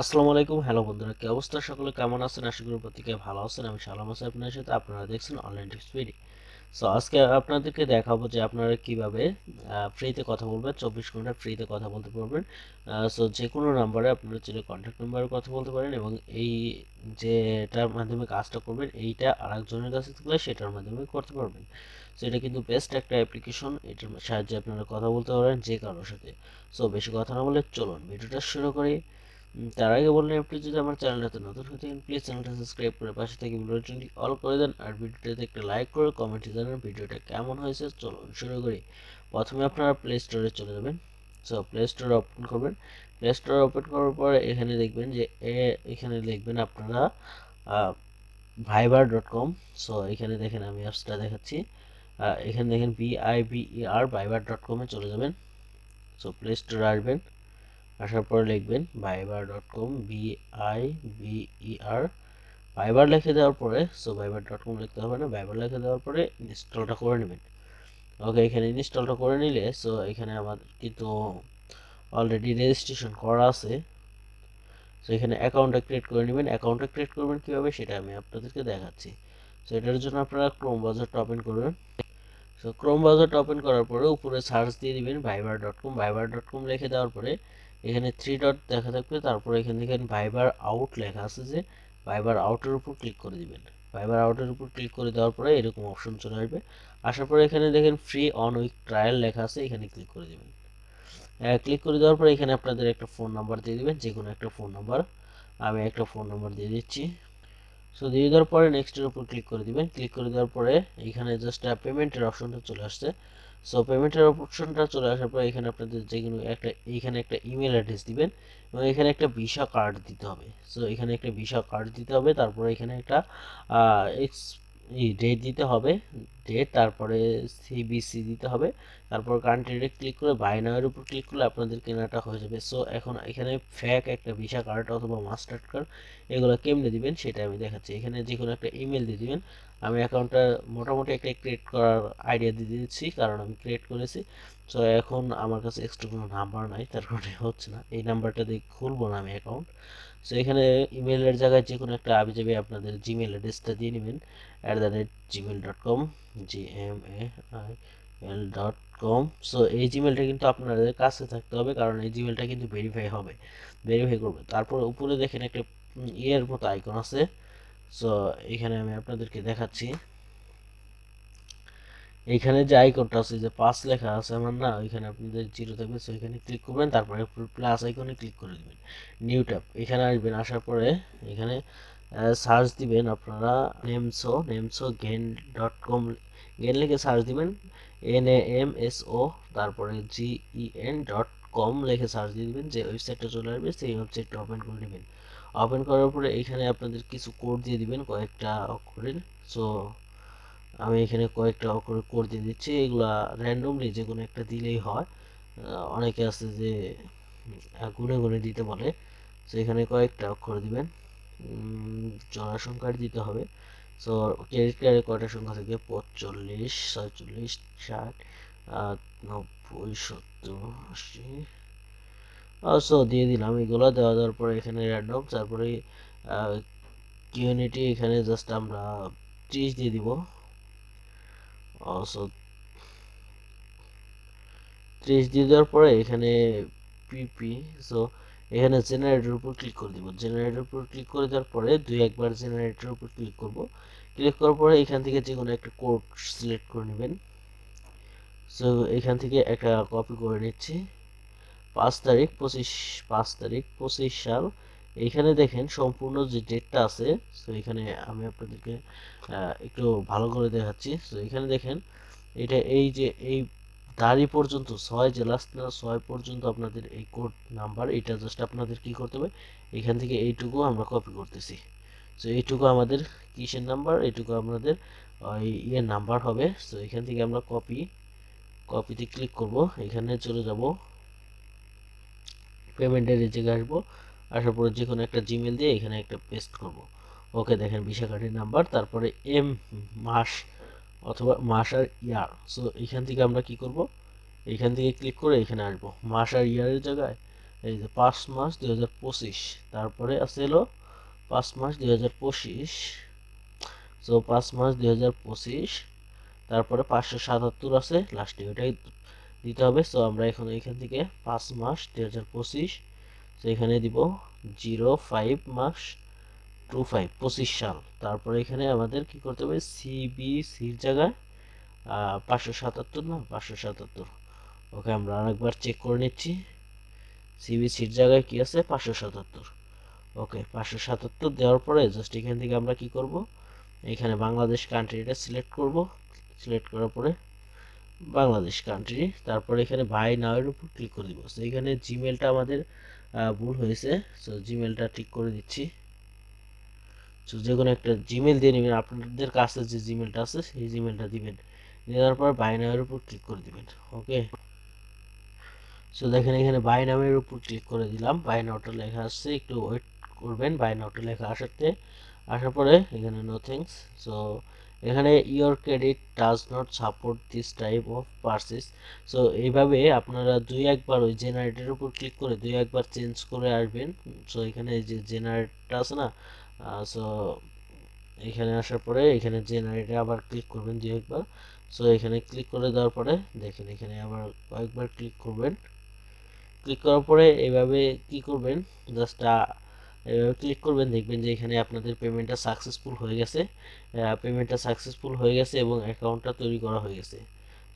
আসসালামু আলাইকুম। হ্যালো বন্ধুরা, কি অবস্থা? সকলে কেমন আছেন? আশা করি প্রত্যেকে ভালো আছেন। আমি সালাম আছি আপনার সাথে। আপনারা দেখছেন অনলাইন টিপস ভিডিও। সো আজকে আপনাদেরকে দেখাবো যে আপনারা কিভাবে ফ্রিতে কথা বলবেন, 24 ঘন্টা ফ্রিতে কথা বলতে পারবেন। সো যে কোনো নাম্বারে আপনারা চাইলে কন্ট্যাক্ট নাম্বারে কথা বলতে পারেন এবং এই যেটার মাধ্যমে কাজটা করবেন এইটা আরেকজনের কাছে থাকলে সেটার মাধ্যমে করতে পারবেন। সো এটা কিন্তু বেস্ট একটা অ্যাপ্লিকেশন। এটার সাহায্যে আপনারা কথা বলতে পারেন যে কারোর সাথে। সো বেশি কথা না বলে চলুন ভিডিওটা শুরু করি। তার আগে বললেন, আপনি যদি আমার চ্যানেলটাতে নতুন হয়ে থাকেন প্লিজ চ্যানেলটা সাবস্ক্রাইব করে পাশে থেকে ভিডিওটি অল করে দেন আর ভিডিওটাতে একটা লাইক করে কমেন্টে জানান ভিডিওটা কেমন হয়েছে। চলুন শুরু করি। প্রথমে আপনারা প্লে স্টোরে চলে যাবেন। সো প্লে স্টোর ওপেন করবেন। প্লে স্টোর ওপেন করার পরে এখানে দেখবেন যে এখানে লিখবেন আপনারা viber.com। সো এখানে দেখেন আমি অ্যাপসটা দেখাচ্ছি। এখানে দেখেন VIBER viber.com এ চলে যাবেন। সো প্লে স্টোরে আসবেন। আসার পরে লিখবেন viber.com VIBER। ভাইবার লিখে দেওয়ার পরে viber.com লিখতে হবে না, ভাইবার লিখে দেওয়ার পরে ইনস্টলটা করে নেবেন। ওকে, এখানে ইনস্টলটা করে নিলে এখানে আমাদের কিন্তু অলরেডি রেজিস্ট্রেশন করা আছে। এখানে অ্যাকাউন্টটা ক্রিয়েট করে নেবেন। অ্যাকাউন্টটা ক্রিয়েট করবেন কীভাবে সেটা আমি আপনাদেরকে দেখাচ্ছি। এটার জন্য আপনারা ক্রোম ব্রাউজারটা ওপেন করবেন। ক্রোম ব্রাউজারটা ওপেন করার পরে উপরে সার্চ দিয়ে দিবেন viber.com। viber.com লিখে দেওয়ার পরে এখানে 3 ডট দেখা থাকবে, তারপরে এখানে দেখেন ভাইবার আউট লেখা আছে, যে ভাইবার আউটের উপর ক্লিক করে দিবেন। ভাইবার আউটের উপর ক্লিক করে দেওয়ার পরে এরকম অপশন চলে আসবে। আসার পরে এখানে দেখেন ফ্রি অন উইক ট্রায়াল লেখা আছে, এখানে ক্লিক করে দিবেন। ক্লিক করে দেওয়ার পরে এখানে আপনাদের একটা ফোন নাম্বার দিয়ে দিবেন, যে কোনো একটা ফোন নাম্বার। আমি একটা ফোন নাম্বার দিয়ে দিচ্ছি। দিয়ে দেওয়ার পরে নেক্সটের উপর ক্লিক করে দিবেন। ক্লিক করে দেওয়ার পরে এখানে জাস্ট পেমেন্টের অপশনটা চলে আসছে। পেমেন্টের অপশনটা চলে আসার পরে এখানে আপনাদের যে কোনো একটা এইখানে একটা ইমেল অ্যাড্রেস দিবেন এবং এখানে একটা ভিসা কার্ড দিতে হবে। এখানে একটা ভিসা কার্ড দিতে হবে, তারপরে এখানে একটা এক্স ডেট দিতে হবে, ডেট, তারপরে সিবিসি দিতে হবে, তারপর কান্ট্রিতে ক্লিক করে বাই নাও এর উপর ক্লিক করলে আপনাদের কেনাটা হয়ে যাবে। এখন এখানে ফ্যাক একটা ভিসা কার্ড অথবা মাস্টার কার্ড এগুলো কেমনে দিবেন সেটা আমি দেখাচ্ছি। এখানে যে কোনো একটা ইমেল দিয়ে দিবেন। আমি অ্যাকাউন্টটা মোটামুটি একটা ক্রিয়েট করার আইডিয়া দিয়ে দিচ্ছি, কারণ আমি ক্রিয়েট করেছি। এখন আমার কাছে এক্সট্রা কোনো নাম্বার নাই, তার কারণে হচ্ছে না। এই নাম্বারটা দিয়ে খুলবো না আমি অ্যাকাউন্ট। এখানে ইমেলের জায়গায় যে কোনো একটা আবিজাবি আপনাদের জিমেল অ্যাড্রেসটা দিয়ে নেবেন, @gmail.com gmail.com। এই জিমেলটা কিন্তু আপনাদের কাছে থাকতে হবে, কারণ এই জিমেলটা কিন্তু ভেরিফাই করবে। তারপর উপরে দেখেন একটা ইয়ের মতো আইকন আছে। এখানে আমি আপনাদেরকে দেখাচ্ছি। এইখানে যে আইকনটা আছে, যে পাস লেখা আছে আমার না, ওইখানে আপনাদের জিরো থাকবে। এখানে ক্লিক করবেন, তারপরে প্লাস আইকনে ক্লিক করে দেবেন, নিউ ট্যাব এখানে আসবেন। আসার পরে এখানে সার্চ দিবেন আপনারা নেমসো গেন.com। গেন লিখে সার্চ দিবেন, NAMSO, তারপরে GEN.com লিখে সার্চ দিয়ে দিবেন। যে ওয়েবসাইটটা চলে আসবে সেই ওয়েবসাইটটা ওপেন করে নেবেন। ওপেন করার পরে এখানে আপনাদের কিছু কোড দিয়ে দিবেন, কয়েকটা অক্ষরের। সো আমি এখানে কয়েকটা অক্ষর কোড দিয়ে দিচ্ছি, এগুলা র্যান্ডমলি যে কোনো একটা দিলেই হয়। অনেকে আছে যে গুনে গুনে দিতে বলে। এখানে কয়েকটা অক্ষর দিবেন, জোড়া সংখ্যার দিতে হবে। ক্রেডিট কার্ডে কয়টা সংখ্যা থাকে? 45, 46, 60, 90, 70, 80। দিয়ে দিলাম এগুলো। দেওয়ার পরে এখানে র্যান্ডম, তারপরে কিউনিটি এখানে জাস্ট আমরা 30 দিয়ে দিব। 30 দিয়ে দেওয়ার পরে এখানে পিপি। এখানে জেনারেটর উপর ক্লিক করে দিব। জেনারেটর উপর ক্লিক করে দেওয়ার পরে একবার জেনারেটর উপর ক্লিক করব। ক্লিক করার পরে এখান থেকে যে কোনো একটা কোড সিলেক্ট করে নেবেন। এখান থেকে একটা কপি করে নিচ্ছি। 5 তারিখ 25 সাল। এইখানে দেখেন সম্পূর্ণ যে ডেটটা আছে। এখানে আমি আপনাদেরকে একটু ভালো করে দেখাচ্ছি। এখানে দেখেন এটা এই তারিখ পর্যন্ত 6 যে লাস্ট না 6 পর্যন্ত আপনাদের এই কোড নাম্বার, এটা জাস্ট আপনাদের কি করতে হবে, এখান থেকে এইটুকু আমরা কপি করতেছি। এইটুকু আমাদের কিসের নাম্বার, এইটুকু আমাদের ইয়ের নাম্বার হবে। এখান থেকে আমরা কপিতে ক্লিক করব, এখানে চলে যাব, পেমেন্টের এই জায়গায় আসবো। আসার পরে যে কোনো একটা জিমেল দিয়ে এখানে একটা পেস্ট করব। ওকে, দেখেন ভিসা কার্ডের নাম্বার, তারপরে মাস অথবা মাস আর ইয়ার। এখান থেকে আমরা কি করব, এখান থেকে ক্লিক করে এখানে আসবো। মাস আর ইয়ারের জায়গায় এই যে 5 মার্চ 2025, তারপরে আছে হলো 5 মার্চ 2025, সো 5 মার্চ 2025, তারপরে 577 আছে লাস্টে, ওইটাই দিতে হবে। সো আমরা এখন এখান থেকে 5 মার্চ 2025, সো এখানে দিব 05 মার্চ 25, 25 সাল। তারপরে এখানে আমাদের কি করতে হবে, সিবিসির জায়গায় 577 না, 577। ওকে, আমরা আরেকবার চেক করে নিচ্ছি, সিবিসির জায়গায় কি আছে, 577। ওকে, 577 দেওয়ার পরে জাস্ট এখান থেকে আমরা কি করব, এখানে বাংলাদেশ কান্ট্রিটা সিলেক্ট করব। সিলেক্ট করার পরে বাংলাদেশ কান্ট্রি, তারপরে এখানে বাই নাও এর উপর ক্লিক করে দিব। সো এখানে জিমেলটা আমাদের ভুল হয়েছে, সো জিমেলটা ঠিক করে দিচ্ছি। সো যে কোনো একটা জিমেল দিয়ে নেবেন, আপনাদের কাছে যে জিমেলটা আছে সেই জিমেলটা দিবেন, দেওয়ার পর বাই নাও এর উপর ক্লিক করে দিবেন। ওকে, সো দেখেন এখানে বাই নামের উপর ক্লিক করে দিলাম, বাই নাওটা লেখা আসছে, একটু ওয়েট করবেন বাই নাওটা লেখা আসার পরে এখানে নো থ্যাঙ্কস। সো এখানে your credit does not support this type of purchase. So এইভাবে আপনারা দুই একবার ওই জেনারেটের উপর ক্লিক করে দুই একবার চেঞ্জ করে আসবেন। সো এখানে যে জেনারেটটা আছে না, সো এখানে আসার পরে এখানে জেনারেটে আবার ক্লিক করবেন দুই একবার। সো এখানে ক্লিক করে দেওয়ার পরে দেখেন এখানে আবার কয়েকবার ক্লিক করবেন। ক্লিক করার পরে এইভাবে কি করবেন, জাস্ট এভাবে ক্লিক করবেন, দেখবেন যে এখানে আপনাদের পেমেন্টটা সাকসেসফুল হয়ে গেছে। এবং অ্যাকাউন্টটা তৈরি করা হয়ে গেছে।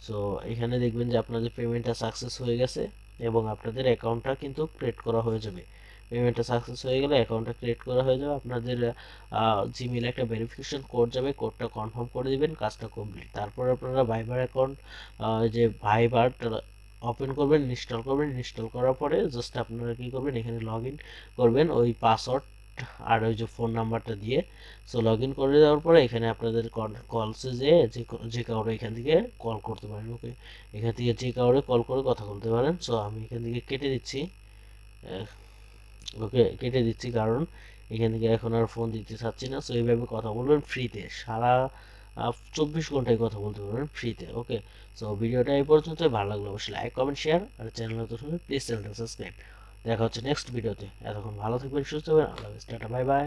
সো এখানে দেখবেন যে আপনাদের পেমেন্টটা সাকসেস হয়ে গেছে এবং আপনাদের অ্যাকাউন্টটা কিন্তু ক্রিয়েট করা হয়ে যাবে। পেমেন্টটা সাকসেস হয়ে গেলে অ্যাকাউন্টটা ক্রিয়েট করা হয়ে যাবে, আপনাদের জিমেইলে একটা ভেরিফিকেশন কোড যাবে, কোডটা কনফার্ম করে দিবেন, কাজটা কমপ্লিট। তারপর আপনারা ভাইবার অ্যাকাউন্ট, যে ভাইবার ওপেন করবেন, ইনস্টল করার পরে জাস্ট আপনারা কি করবেন, এখানে লগ ইন করবেন ওই পাসওয়ার্ড আর ওই যে ফোন নাম্বারটা দিয়ে। সো লগ ইন করে দেওয়ার পরে এখানে আপনাদের কলসে যে কাউরে এখান থেকে কল করতে পারেন। ওকে, এখান থেকে যে কাউরে কল করে কথা বলতে পারেন। সো আমি এখান থেকে কেটে দিচ্ছি। ওকে, কেটে দিচ্ছি কারণ এখান থেকে এখন আর ফোন দিতে চাচ্ছি না। সো এইভাবে কথা বলবেন ফ্রিতে, সারা 24 ঘন্টায় কথা বলতে পারবেন ফ্রিতে। ওকে, সো ভিডিওটা এই পর্যন্তই। ভালো লাগলো অবশ্যই লাইক কমেন্ট শেয়ার, আর চ্যানেলে তো প্লিজ চ্যানেলটা সাবস্ক্রাইব। দেখা হচ্ছে নেক্সট ভিডিওতে। এতক্ষণ ভালো থাকবেন, সুস্থ থাকবেন, আল্লাহ হাফেজ, টাটা, বাই বাই।